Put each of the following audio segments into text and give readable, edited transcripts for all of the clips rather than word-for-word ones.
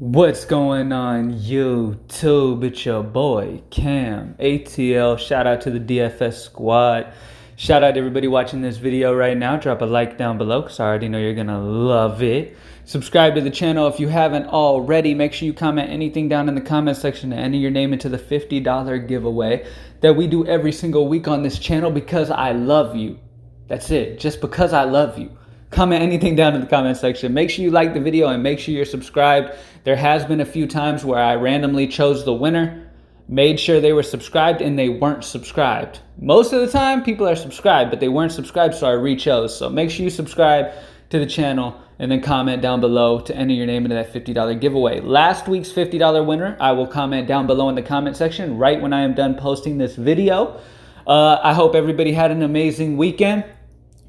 What's going on YouTube? It's your boy camATL. Shout out to the DFS squad. Shout out to everybody watching this video right now. Drop a like down below because I already know you're gonna love it. Subscribe to the channel if you haven't already. Make sure you comment anything down in the comment section to enter your name into the $50 giveaway that we do every single week on this channel because I love you. That's it, just because I love you. Comment anything down in the comment section. Make sure you like the video and make sure you're subscribed. There has been a few times where I randomly chose the winner, made sure they were subscribed, and they weren't subscribed. Most of the time, people are subscribed, but they weren't subscribed, so I re-chose. So make sure you subscribe to the channel and then comment down below to enter your name into that $50 giveaway. Last week's $50 winner, I will comment down below in the comment section right when I am done posting this video. I hope everybody had an amazing weekend.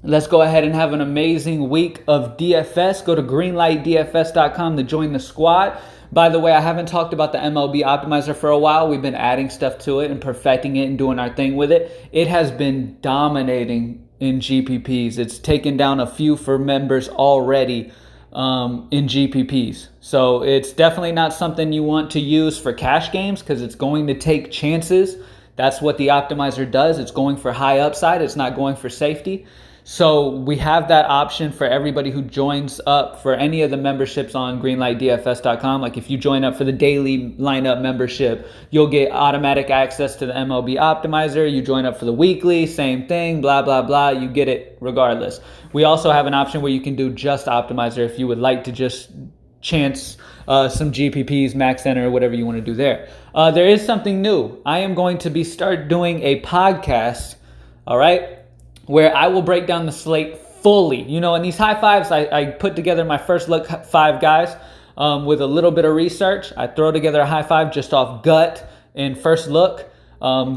Let's go ahead and have an amazing week of DFS. Go to greenlightdfs.com to join the squad. By the way, I haven't talked about the MLB optimizer for a while. We've been adding stuff to it and perfecting it and doing our thing with it. It has been dominating in GPPs. It's taken down a few for members already in GPPs. So it's definitely not something you want to use for cash games because it's going to take chances. That's what the optimizer does. It's going for high upside. It's not going for safety. So we have that option for everybody who joins up for any of the memberships on greenlightdfs.com. Like if you join up for the daily lineup membership, you'll get automatic access to the MLB optimizer. You join up for the weekly, same thing, blah, blah, blah. You get it regardless. We also have an option where you can do just optimizer if you would like to just chance some GPPs, max enter, whatever you want to do there. There is something new. I am going to start doing a podcast, all right, where I will break down the slate fully. You know, in these high fives, I put together my first look 5 guys with a little bit of research. I throw together a high five just off gut and first look.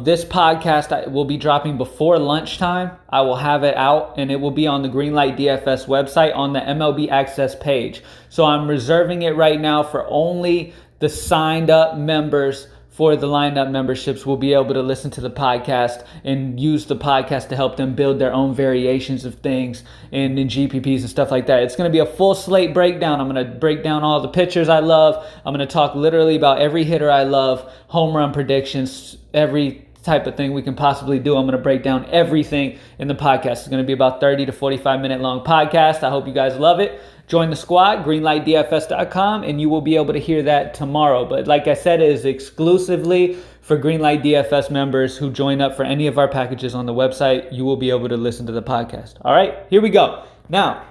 This podcast will be dropping before lunchtime. I will have it out and it will be on the Greenlight DFS website on the MLB Access page. So I'm reserving it right now for only the signed up members. For the lineup memberships, will be able to listen to the podcast and use the podcast to help them build their own variations of things and in GPPs and stuff like that. It's going to be a full slate breakdown. I'm going to break down all the pitchers I love. I'm going to talk literally about every hitter I love, home run predictions, every type of thing we can possibly do. I'm going to break down everything in the podcast. It's going to be about 30 to 45 minute long podcast. I hope you guys love it. Join the squad, greenlightdfs.com, and you will be able to hear that tomorrow. But like I said, it is exclusively for Greenlight DFS members who join up for any of our packages on the website. You will be able to listen to the podcast. All right, here we go. Now,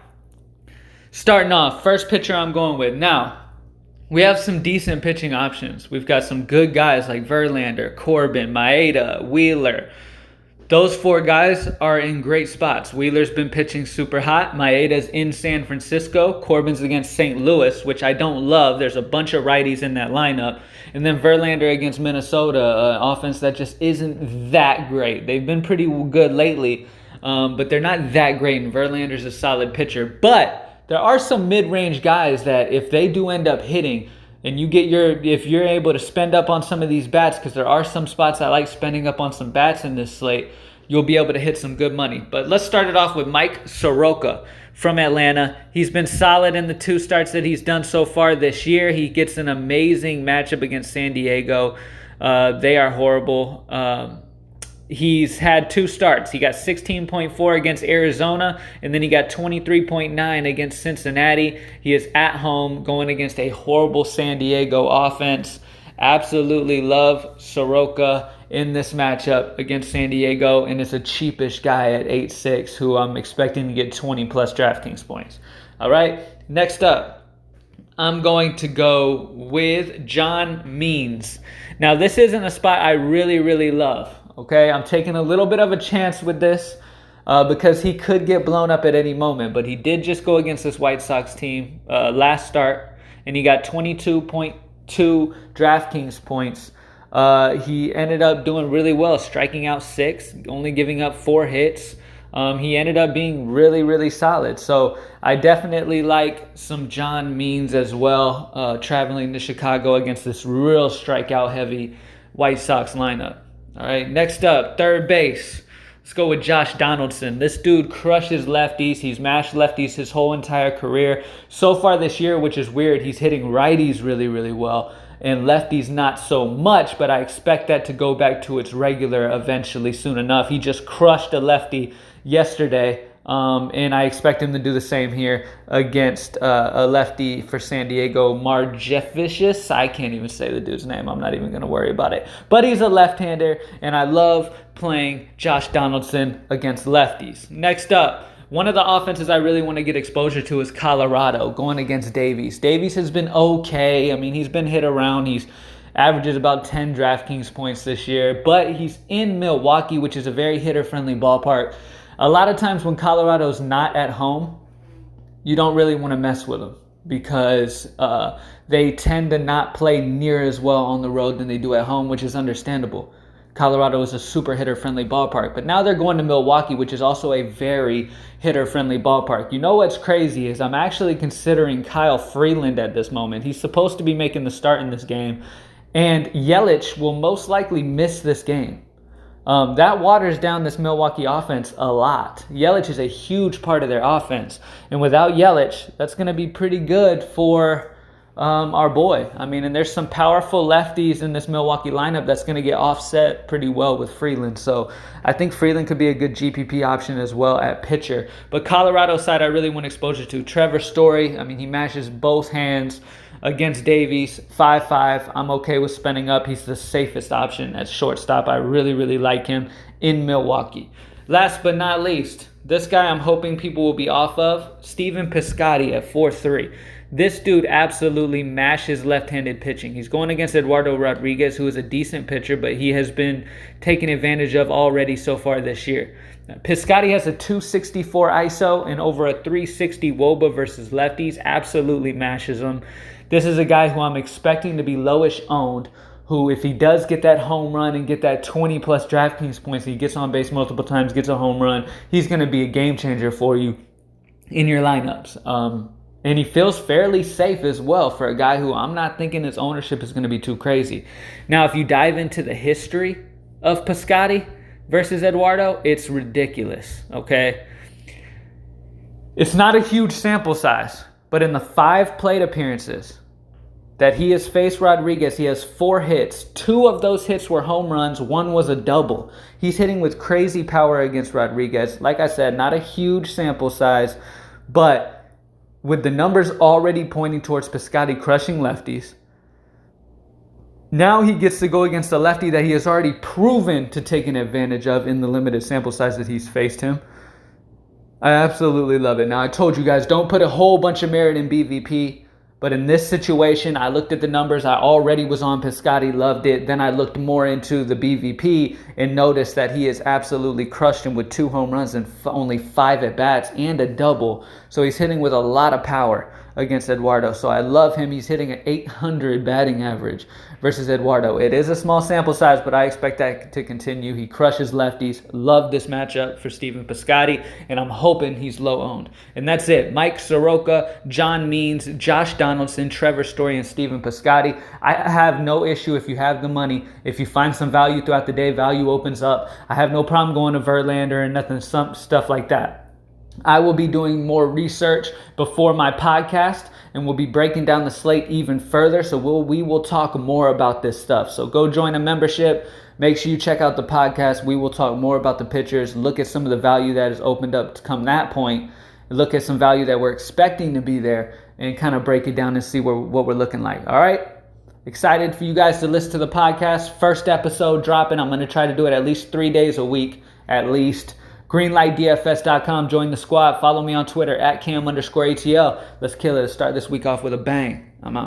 starting off, first pitcher I'm going with. Now, we have some decent pitching options. We've got some good guys like Verlander, Corbin, Maeda, Wheeler. Those 4 guys are in great spots. Wheeler's been pitching super hot. Maeda's in San Francisco. Corbin's against St. Louis, which I don't love. There's a bunch of righties in that lineup. And then Verlander against Minnesota, an offense that just isn't that great. They've been pretty good lately, but they're not that great. And Verlander's a solid pitcher. But there are some mid-range guys that if they do end up hitting, and if you're able to spend up on some of these bats, because there are some spots I like spending up on some bats in this slate, you'll be able to hit some good money. But let's start it off with Mike Soroka from Atlanta. He's been solid in the 2 starts that he's done so far this year. He gets an amazing matchup against San Diego. They are horrible. He's had 2 starts. He got 16.4 against Arizona, and then he got 23.9 against Cincinnati. He is at home going against a horrible San Diego offense. Absolutely love Soroka in this matchup against San Diego, and it's a cheapish guy at 8.6 who I'm expecting to get 20 plus DraftKings points. All right, next up, I'm going to go with John Means. Now, this isn't a spot I really, really love. Okay, I'm taking a little bit of a chance with this because he could get blown up at any moment. But he did just go against this White Sox team last start, and he got 22.2 DraftKings points. He ended up doing really well, striking out 6, only giving up 4 hits. He ended up being really, really solid. So I definitely like some John Means as well, traveling to Chicago against this real strikeout-heavy White Sox lineup. All right, next up, third base. Let's go with Josh Donaldson. This dude crushes lefties. He's mashed lefties his whole entire career. So far this year, which is weird, he's hitting righties really, really well. And lefties not so much, but I expect that to go back to its regular eventually soon enough. He just crushed a lefty yesterday. And I expect him to do the same here against a lefty for San Diego, Marjevicius. I can't even say the dude's name. I'm not even going to worry about it. But he's a left-hander, and I love playing Josh Donaldson against lefties. Next up, one of the offenses I really want to get exposure to is Colorado, going against Davies. Davies has been okay. I mean, he's been hit around. He's averages about 10 DraftKings points this year, but he's in Milwaukee, which is a very hitter-friendly ballpark. A lot of times when Colorado's not at home, you don't really want to mess with them because they tend to not play near as well on the road than they do at home, which is understandable. Colorado is a super hitter-friendly ballpark, but now they're going to Milwaukee, which is also a very hitter-friendly ballpark. You know what's crazy is I'm actually considering Kyle Freeland at this moment. He's supposed to be making the start in this game, and Yelich will most likely miss this game. That waters down this Milwaukee offense a lot. Yelich is a huge part of their offense. And without Yelich, that's going to be pretty good for our boy. I mean, and there's some powerful lefties in this Milwaukee lineup that's going to get offset pretty well with Freeland. So I think Freeland could be a good GPP option as well at pitcher. But Colorado side, I really want exposure to Trevor Story. I mean, he mashes both hands against Davies, 5-5. I'm okay with spending up. He's the safest option at shortstop. I really, really like him in Milwaukee. Last but not least, this guy I'm hoping people will be off of, Stephen Piscotty at 4-3. This dude absolutely mashes left-handed pitching. He's going against Eduardo Rodriguez, who is a decent pitcher, but he has been taken advantage of already so far this year. Piscotty has a 264 ISO and over a 360 WOBA versus lefties. Absolutely mashes them. This is a guy who I'm expecting to be lowish owned, who if he does get that home run and get that 20-plus DraftKings points, he gets on base multiple times, gets a home run, he's going to be a game changer for you in your lineups. And he feels fairly safe as well for a guy who I'm not thinking his ownership is going to be too crazy. Now, if you dive into the history of Piscotty versus Eduardo, it's ridiculous, okay? It's not a huge sample size, but in the 5 plate appearances that he has faced Rodriguez, he has 4 hits. 2 of those hits were home runs. 1 was a double. He's hitting with crazy power against Rodriguez. Like I said, not a huge sample size, but with the numbers already pointing towards Piscotty crushing lefties, now he gets to go against a lefty that he has already proven to take an advantage of in the limited sample size that he's faced him. I absolutely love it. Now, I told you guys, don't put a whole bunch of merit in BVP. But in this situation, I looked at the numbers. I already was on Piscotty, loved it. Then I looked more into the BVP and noticed that he has absolutely crushed him with 2 home runs and only 5 at-bats and a double. So he's hitting with a lot of power against Eduardo. So I love him. He's hitting an 800 batting average versus Eduardo. It is a small sample size, but I expect that to continue. He crushes lefties. Love this matchup for Stephen Piscotty, and I'm hoping he's low owned. And that's it. Mike Soroka, John Means, Josh Donaldson, Trevor Story, and Stephen Piscotty. I have no issue if you have the money. If you find some value throughout the day, value opens up. I have no problem going to Verlander and nothing, some stuff like that. I will be doing more research before my podcast, and we'll be breaking down the slate even further. So we will talk more about this stuff. So go join a membership. Make sure you check out the podcast. We will talk more about the pitchers, look at some of the value that has opened up to come that point, look at some value that we're expecting to be there, and kind of break it down and see what we're looking like. All right? Excited for you guys to listen to the podcast. First episode dropping. I'm going to try to do it at least 3 days a week, at least. Greenlightdfs.com. Join the squad. Follow me on Twitter at cam_ATL. Let's kill it. Let's start this week off with a bang. I'm out.